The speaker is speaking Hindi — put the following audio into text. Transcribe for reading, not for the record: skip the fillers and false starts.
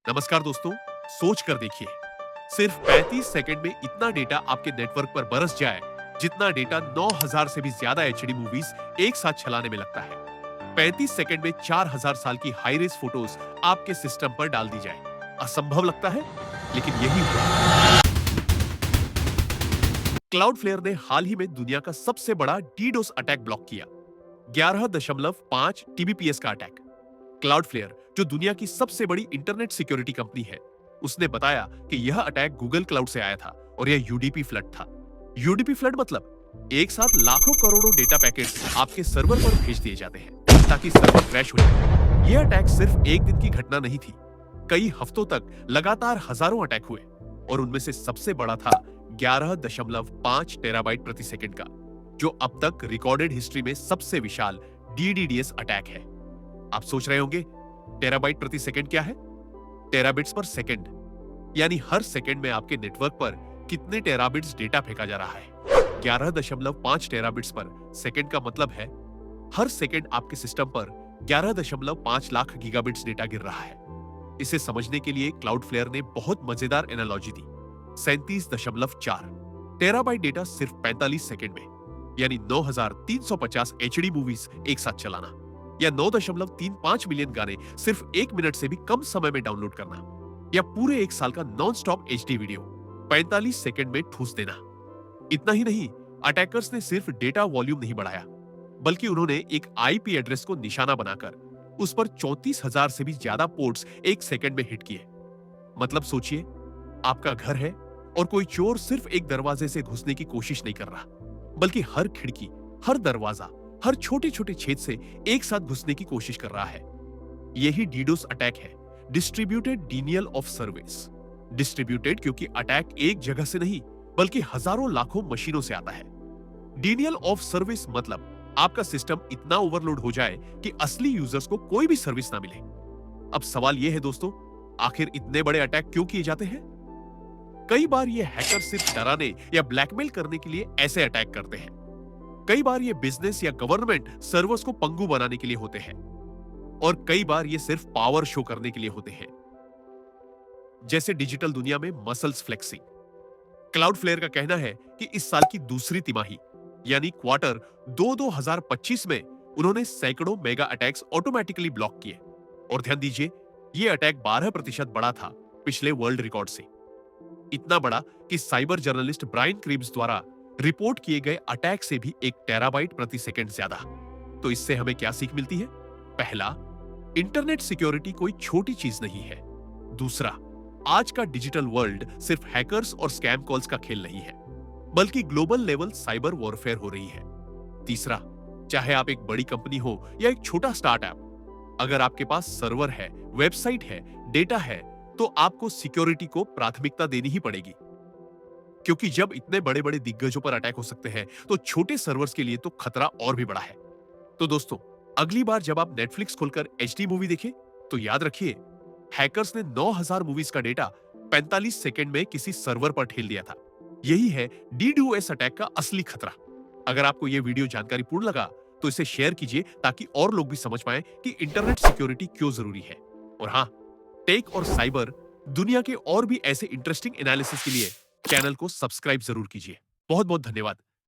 नमस्कार दोस्तों, सोच कर देखिए, सिर्फ 35 सेकंड में इतना डेटा आपके नेटवर्क पर बरस जाए, जितना डेटा 9000 से भी ज्यादा एचडी मूवीज एक साथ चलाने में लगता है। 35 सेकंड में 4000 साल की हाई रेस फोटोज आपके सिस्टम पर डाल दी जाए। असंभव लगता है, लेकिन यही हुआ। क्लाउडफ्लेयर ने हाल ही में दुनिया का सबसे बड़ा डीडोस अटैक ब्लॉक किया। 11.5 टीबीपीएस का अटैक। क्लाउडफ्लेयर, जो दुनिया की सबसे बड़ी इंटरनेट सिक्योरिटी कंपनी है, उसने बताया कि यह अटैक गूगल क्लाउड से आया था और यह यूडीपी फ्लड था। यूडीपी फ्लड मतलब एक साथ लाखों करोड़ों डेटा पैकेट्स आपके सर्वर पर भेज दिए जाते हैं ताकि सर्वर क्रैश हो जाए। यह अटैक सिर्फ एक दिन की घटना नहीं थी, कई हफ्तों तक लगातार हजारों अटैक हुए और उनमें से सबसे बड़ा था 11.5 टेराबाइट प्रति सेकंड का, जो अब तक रिकॉर्डेड हिस्ट्री में सबसे विशाल डीडीडीएस अटैक है। आप सोच रहे होंगे, टेराबाइट प्रति सेकंड क्या है? टेराबिट्स पर सेकंड, यानी हर सेकंड में आपके नेटवर्क पर कितने टेराबिट्स डेटा फेंका जा रहा है। 11.5 टेराबिट्स पर सेकंड का मतलब है हर सेकंड आपके सिस्टम पर 11.5 लाख गीगाबिट्स डेटा गिर रहा है। इसे समझने के लिए क्लाउडफ्लेयर ने बहुत मजेदार एनालॉजी दी। 37.4 टेराबाइट डेटा सिर्फ 45 सेकंड में, यानी 9350 एचडी मूवीज एक साथ चलाना, या 9.35 मिलियन गाने सिर्फ 1 मिनट से भी कम समय में डाउनलोड करना, या पूरे 1 साल का non stop HD video 45 second में ठूस देना। इतना ही नहीं, अटैकर्स ने सिर्फ डेटा वॉल्यूम नहीं बढ़ाया, बल्कि उन्होंने एक आईपी एड्रेस को निशाना बनाकर उस पर 34,000 से भी ज्यादा पोर्ट्स 1 सेकंड में हिट किए। मतलब सोचिए, आपका घर है और कोई चोर सिर्फ एक दरवाजे से घुसने की कोशिश नहीं कर रहा, बल्कि हर खिड़की, हर दरवाजा, हर छोटे छोटे छेद से एक साथ घुसने की कोशिश कर रहा है। यही डीडोस अटैक है, डिस्ट्रीब्यूटेड डिनियल ऑफ सर्विस। डिस्ट्रीब्यूटेड क्योंकि अटैक एक जगह से नहीं, बल्कि हजारों लाखों मशीनों से आता है। डिनियल ऑफ सर्विस मतलब आपका सिस्टम इतना ओवरलोड हो जाए कि असली यूजर्स को कोई भी सर्विस ना मिले। अब सवाल यह है दोस्तों, आखिर इतने बड़े अटैक क्यों किए जाते हैं? कई बार ये हैकर सिर्फ डराने या ब्लैकमेल करने के लिए ऐसे अटैक करते हैं। कई बार ये बिजनेस या गवर्नमेंट सर्वर्स को पंगु बनाने के लिए होते हैं, और कई बार ये सिर्फ पावर शो करने के लिए होते हैं, जैसे डिजिटल दुनिया में मसल्स फ्लेक्सिंग। क्लाउडफ्लेयर का कहना है कि इस साल की दूसरी तिमाही, यानी क्वार्टर 2025 में उन्होंने सैकड़ों मेगा अटैक्स ऑटोमेटिकली ब्लॉक किए। और ध्यान दीजिए, ये अटैक 12% बड़ा था पिछले वर्ल्ड रिकॉर्ड से। इतना बड़ा कि साइबर जर्नलिस्ट ब्रायन क्रीब्स द्वारा रिपोर्ट किए गए अटैक से भी 1 टेराबाइट प्रति सेकंड ज्यादा। तो इससे हमें क्या सीख मिलती है? पहला, इंटरनेट सिक्योरिटी कोई छोटी चीज नहीं है। दूसरा, आज का डिजिटल वर्ल्ड सिर्फ हैकर्स और स्कैम कॉल्स का खेल नहीं है, बल्कि ग्लोबल लेवल साइबर वॉरफेयर हो रही है। तीसरा, चाहे आप एक बड़ी कंपनी हो या एक छोटा स्टार्टअप, अगर आपके पास सर्वर है, वेबसाइट है, डेटा है, तो आपको सिक्योरिटी को प्राथमिकता देनी ही पड़ेगी। क्योंकि जब इतने बड़े बड़े दिग्गजों पर अटैक हो सकते हैं, तो छोटे सर्वर्स के लिए तो खतरा और भी बड़ा है। तो दोस्तों, अगली बार जब आप नेटफ्लिक्स खोलकर एचडी मूवी देखें, तो याद रखिए, हैकर्स ने 9000 मूवीज का डेटा 45 सेकंड में किसी सर्वर पर ठेल दिया था। यही है डीडोएस अटैक का असली खतरा। अगर आपको यह वीडियो जानकारीपूर्ण लगा, तो इसे शेयर कीजिए ताकि और लोग भी समझ पाएं कि इंटरनेट सिक्योरिटी क्यों जरूरी है। और हां, टेक और साइबर दुनिया के और भी ऐसे इंटरेस्टिंग एनालिसिस के लिए चैनल को सब्सक्राइब जरूर कीजिए। बहुत बहुत धन्यवाद।